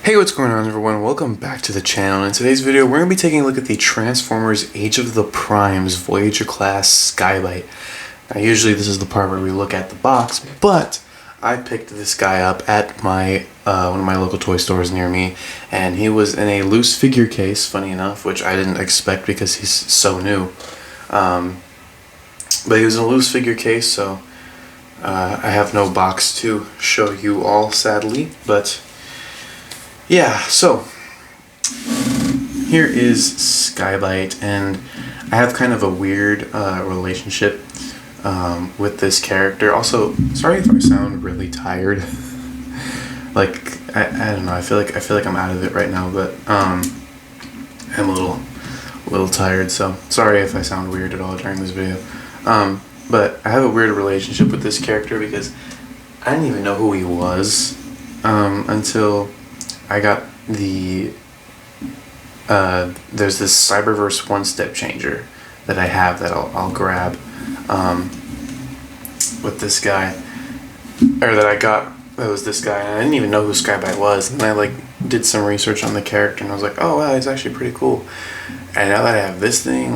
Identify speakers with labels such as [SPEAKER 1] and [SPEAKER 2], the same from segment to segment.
[SPEAKER 1] Hey, what's going on everyone? Welcome back to the channel. In today's video, we're going to be taking a look at the Transformers Age of the Primes Voyager class Skybyte. Now usually this is the part where we look at the box, but I picked this guy up at my one of my local toy stores near me, and he was in a loose figure case, funny enough, which I didn't expect because he's so new. But he was in a loose figure case, so I have no box to show you all, sadly, but yeah, so here is Skybyte, and I have kind of a weird relationship with this character. Also, sorry if I sound really tired. Like I don't know. I feel like I'm out of it right now, but I'm a little tired. So sorry if I sound weird at all during this video. But I have a weird relationship with this character because I didn't even know who he was until I got the there's this Cyberverse one step changer that I have that I'll grab with this guy, or that I got. That was this guy, and I didn't even know who Skybyte was, and I did some research on the character, and I was like, oh wow, he's actually pretty cool. And now that I have this thing,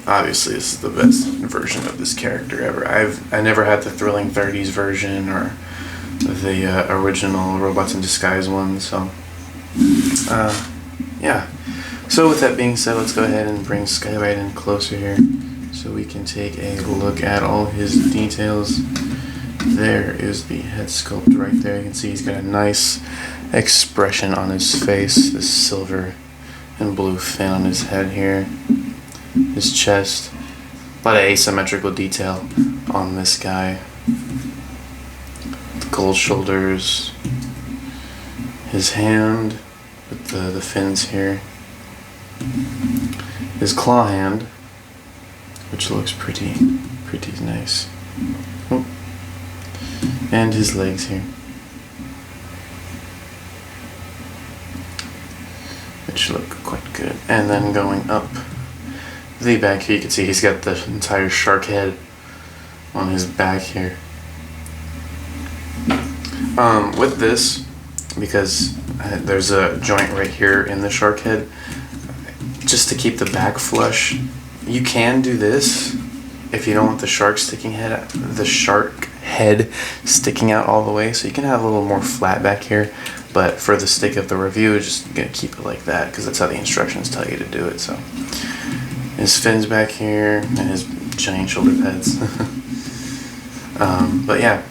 [SPEAKER 1] obviously this is the best version of this character ever. I never had the Thrilling 30s version or the original Robots in Disguise one, so yeah. So with that being said, let's go ahead and bring Skybyte in closer here so we can take a look at all his details. There is the head sculpt right there. You can see he's got a nice expression on his face, this silver and blue fin on his head here, his chest, a lot of asymmetrical detail on this guy. Gold shoulders, his hand with the fins here, his claw hand, which looks pretty nice, oh. And his legs here, which look quite good. And then going up the back here, you can see he's got the entire shark head on his back here. With this, because there's a joint right here in the shark head, just to keep the back flush, you can do this if you don't want the shark head sticking out all the way, so you can have a little more flat back here, but for the sake of the review, just gonna keep it like that because that's how the instructions tell you to do it. So his fins back here and his giant shoulder pads. But yeah.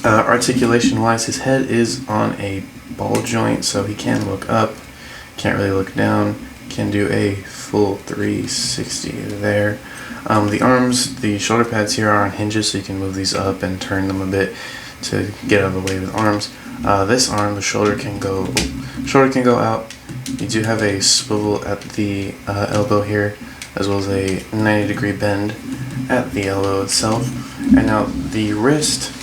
[SPEAKER 1] Articulation wise, his head is on a ball joint, so he can look up, can't really look down, can do a full 360 there. The arms, the shoulder pads here are on hinges, so you can move these up and turn them a bit to get out of the way with arms. This arm, the shoulder can go out. You do have a swivel at the elbow here, as well as a 90-degree bend at the elbow itself. And now the wrist,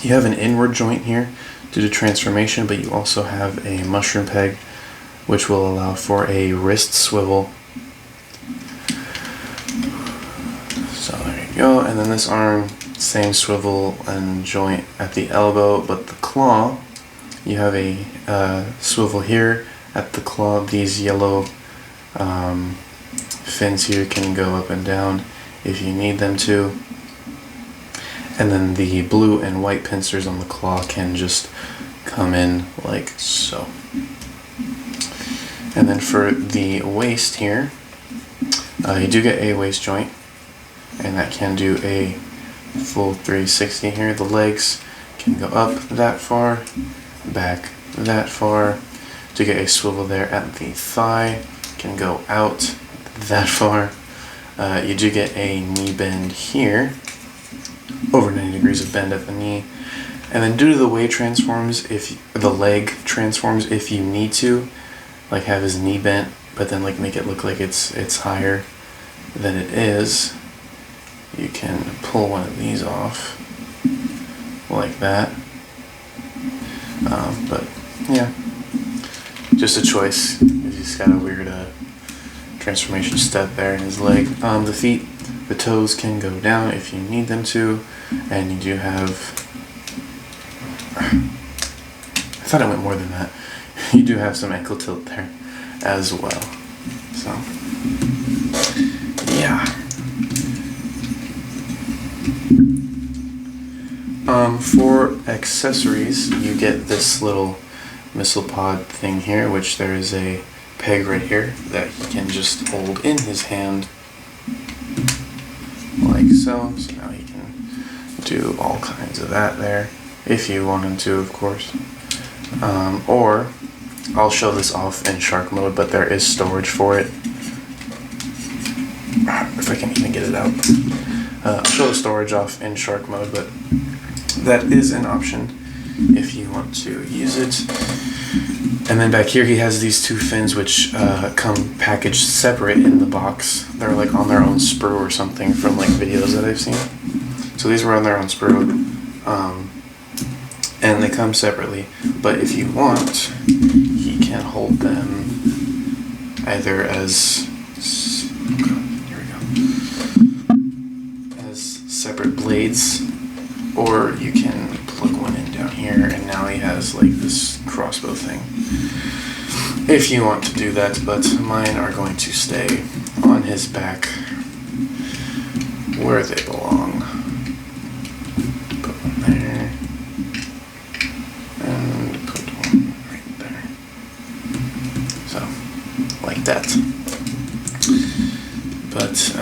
[SPEAKER 1] you have an inward joint here due to transformation, but you also have a mushroom peg, which will allow for a wrist swivel. So there you go. And then this arm, same swivel and joint at the elbow, but the claw, you have a swivel here at the claw. These yellow fins here can go up and down if you need them to. And then the blue and white pincers on the claw can just come in like so. And then for the waist here, you do get a waist joint, and that can do a full 360 here. The legs can go up that far, back that far. To get a swivel there at the thigh, can go out that far. You do get a knee bend here, over 90 degrees of bend at the knee. And then due to the way transforms, if the leg transforms, if you need to, have his knee bent, but then make it look like it's higher than it is, you can pull one of these off like that. But yeah, just a choice. He's got a weird transformation step there in his leg. The feet, the toes can go down if you need them to, and you do have, I thought it went more than that. You do have some ankle tilt there as well. So, yeah. For accessories, you get this little missile pod thing here, which there is a peg right here that he can just hold in his hand like so. So now he can do all kinds of that there, if you want him to, of course. Or I'll show this off in shark mode, but there is storage for it. If I can even get it out. I'll show the storage off in shark mode, but that is an option if you want to use it. And then back here he has these two fins which come packaged separate in the box. They're like on their own sprue or something from like videos that I've seen. So these were on their own sprue. And they come separately. But if you want, he can hold them either as separate blades, or you can plug one in down here, and now he has like this crossbow thing. If you want to do that, but mine are going to stay on his back where they belong. Put one there, and put one right there. So, like that. But,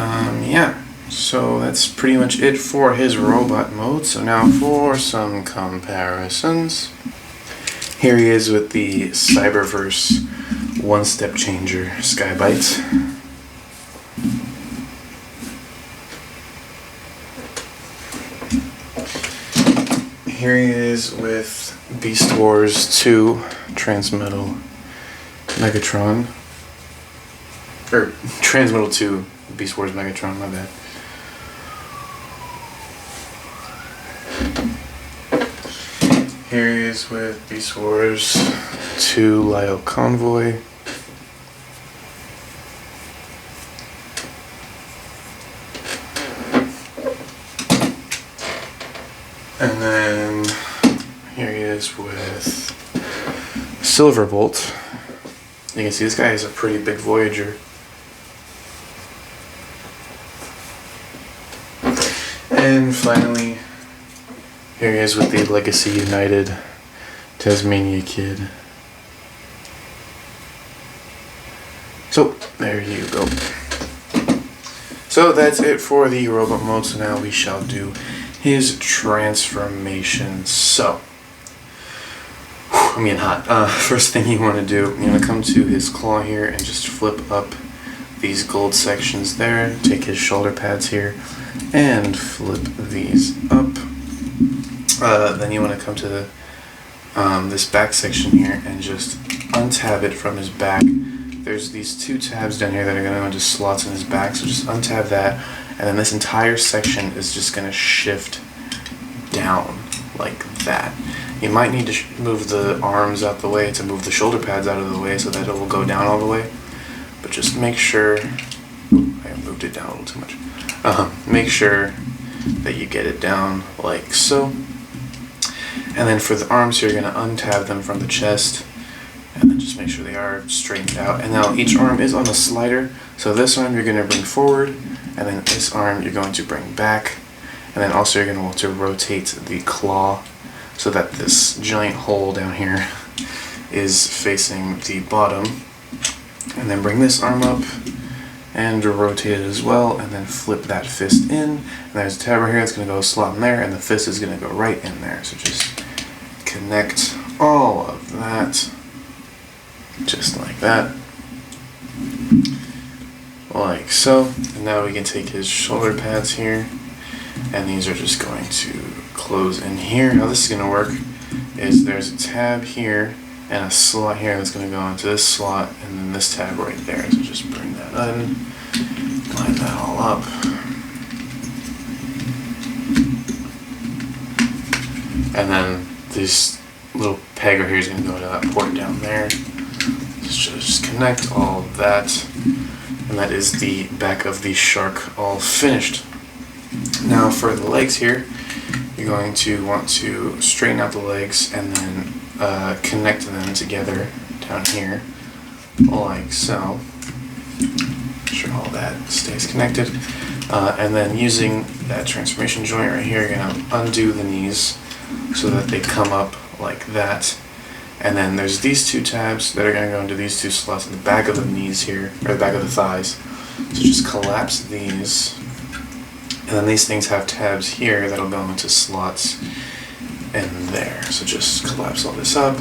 [SPEAKER 1] yeah. So that's pretty much it for his robot mode. So now for some comparisons. Here he is with the Cyberverse one-step changer Skybyte. Here he is with Beast Wars 2 Transmetal Megatron. Or Transmetal 2 Beast Wars Megatron, my bad. Here he is with Beast Wars 2 Lyle Convoy. And then here he is with Silverbolt. You can see this guy is a pretty big Voyager. And finally, here he is with the Legacy United Tasmania Kid. So, there you go. So that's it for the robot mode. So now we shall do his transformation. So, I'm getting hot. First thing you want to do, you're going to come to his claw here and just flip up these gold sections there. Take his shoulder pads here and flip these up. Then you want to come to the, this back section here and just untab it from his back. There's these two tabs down here that are going to go into slots in his back, so just untab that, and then this entire section is just going to shift down like that. You might need to move the arms out the way to move the shoulder pads out of the way so that it will go down all the way, but just make sure, I moved it down a little too much, make sure that you get it down like so. And then for the arms, you're going to untab them from the chest, and then just make sure they are straightened out. And now each arm is on a slider, so this arm you're going to bring forward, and then this arm you're going to bring back, and then also you're going to want to rotate the claw so that this giant hole down here is facing the bottom. And then bring this arm up and rotate it as well, and then flip that fist in. And there's a tab right here that's going to go a slot in there, and the fist is going to go right in there. So just connect all of that, just like that, like so. And now we can take his shoulder pads here, and these are just going to close in here. How this is going to work is there's a tab here and a slot here that's going to go into this slot, and then this tab right there. So just bring that in, line that all up, and then this little peg right here is going to go into that port down there. Just connect all of that, and that is the back of the shark all finished. Now for the legs here, you're going to want to straighten out the legs and then connect them together down here, like so. Make sure all that stays connected. And then using that transformation joint right here, you're going to undo the knees so that they come up like that. And then there's these two tabs that are going to go into these two slots in the back of the knees here, or the back of the thighs. So just collapse these. And then these things have tabs here that'll go into slots in there. So just collapse all this up.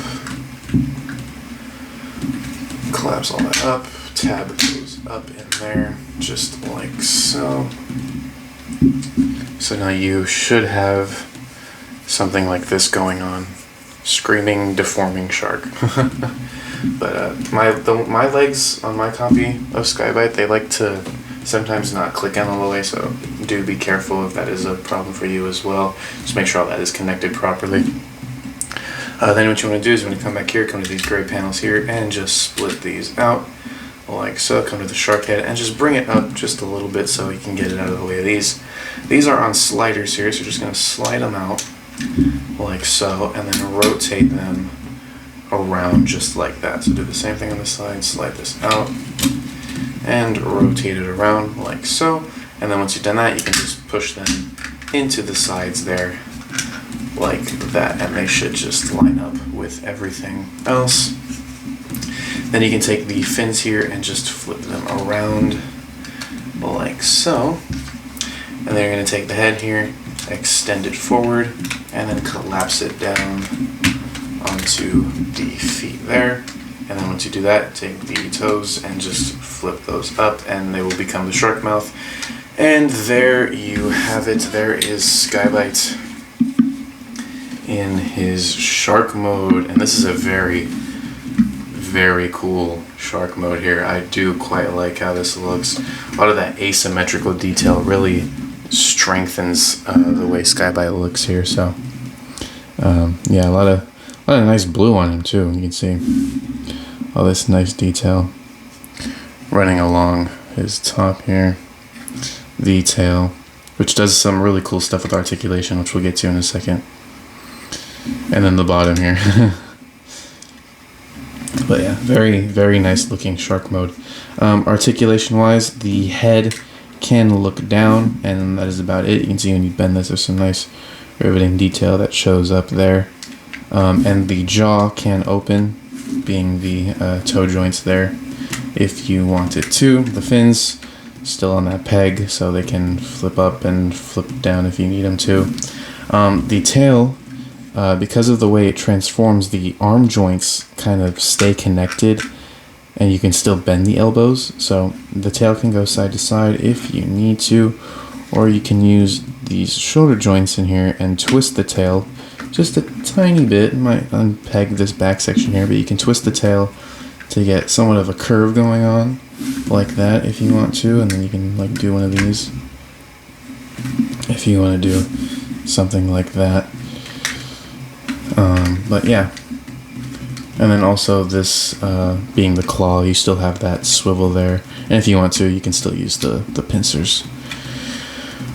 [SPEAKER 1] Collapse all that up. Tab goes up in there, just like so. So now you should have something like this going on. Screaming, deforming shark. But my legs on my copy of Skybyte, they like to sometimes not click in all the way, so do be careful if that is a problem for you as well. Just make sure all that is connected properly. Then what you want to do is when you come back here, come to these gray panels here and just split these out like so. Come to the shark head and just bring it up just a little bit so you can get it out of the way of these. These are on sliders here, so you're just going to slide them out like so and then rotate them around just like that. So do the same thing on this side, slide this out and rotate it around like so. And then once you've done that, you can just push them into the sides there like that, and they should just line up with everything else. Then you can take the fins here and just flip them around like so. And then you're going to take the head here, extend it forward, and then collapse it down onto the feet there. And then once you do that, take the toes and just flip those up and they will become the shark mouth. And there you have it. There is Skybyte in his shark mode. And this is a very, very cool shark mode here. I do quite like how this looks. A lot of that asymmetrical detail really strengthens the way Skybyte looks here. So yeah, a lot of nice blue on him too. You can see all this nice detail running along his top here. The tail, which does some really cool stuff with articulation, which we'll get to in a second. And then the bottom here. But yeah, very, very nice looking shark mode. Articulation wise, the head can look down, and that is about it. You can see when you bend this, there's some nice riveting detail that shows up there. And the jaw can open, being the toe joints there, if you want it to. The fins still on that peg, so they can flip up and flip down if you need them to. The tail, because of the way it transforms, the arm joints kind of stay connected, and you can still bend the elbows, so the tail can go side to side if you need to, or you can use these shoulder joints in here and twist the tail just a tiny bit. Might unpeg this back section here, but you can twist the tail to get somewhat of a curve going on like that if you want to, and then you can like do one of these if you want to do something like that. But yeah, and then also this being the claw, you still have that swivel there, and if you want to, you can still use the pincers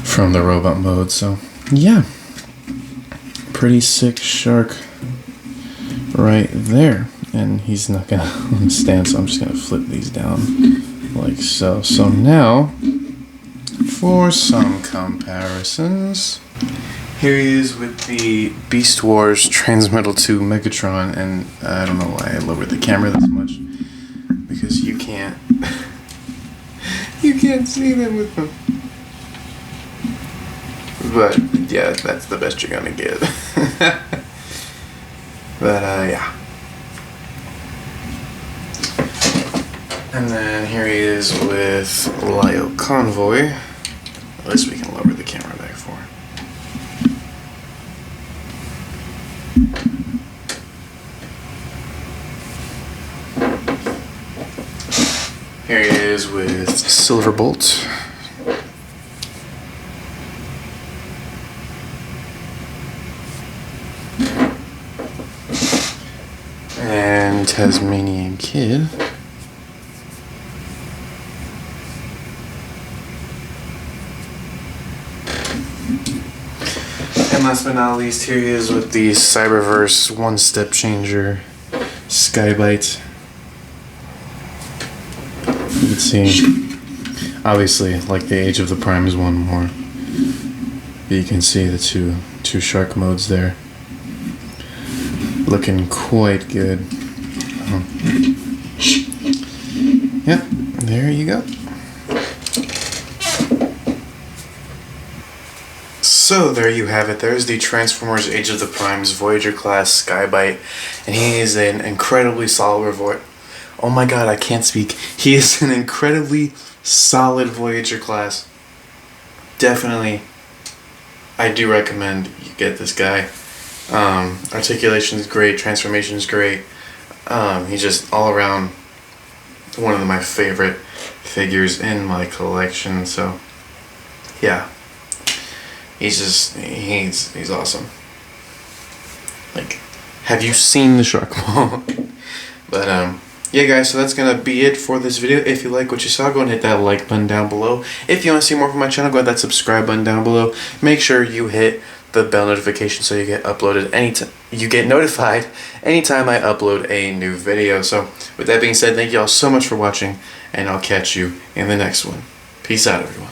[SPEAKER 1] from the robot mode. So yeah, pretty sick shark right there. And he's not gonna stand, so I'm just gonna flip these down like so. So now, for some comparisons, here he is with the Beast Wars Transmetal 2 Megatron, and I don't know why I lowered the camera this much, because you can't see them with them. But yeah, that's the best you're gonna get. But yeah. And then here he is with Lio Convoy. At least we can lower the camera back for. Here he is with Silverbolt. And Tasmanian Kid. last but not least, here he is with the Cyberverse one-step changer Skybyte. You can see, obviously, like the Age of the Primes one more. But you can see the two shark modes there. Looking quite good. Yep, there you go. So there you have it. There's the Transformers Age of the Primes Voyager class Skybyte, and he is an incredibly solid oh my god, I can't speak. He is an incredibly solid Voyager class. Definitely, I do recommend you get this guy. Articulation is great, transformation is great. He's just all around one of my favorite figures in my collection. So yeah, he's awesome. Like, have you seen the shark ball? But yeah guys, so that's gonna be it for this video. If you like what you saw, go and hit that like button down below. If you want to see more from my channel, go hit that subscribe button down below. Make sure you hit the bell notification so you get notified anytime I upload a new video. So with that being said, thank you all so much for watching, and I'll catch you in the next one. Peace out, everyone.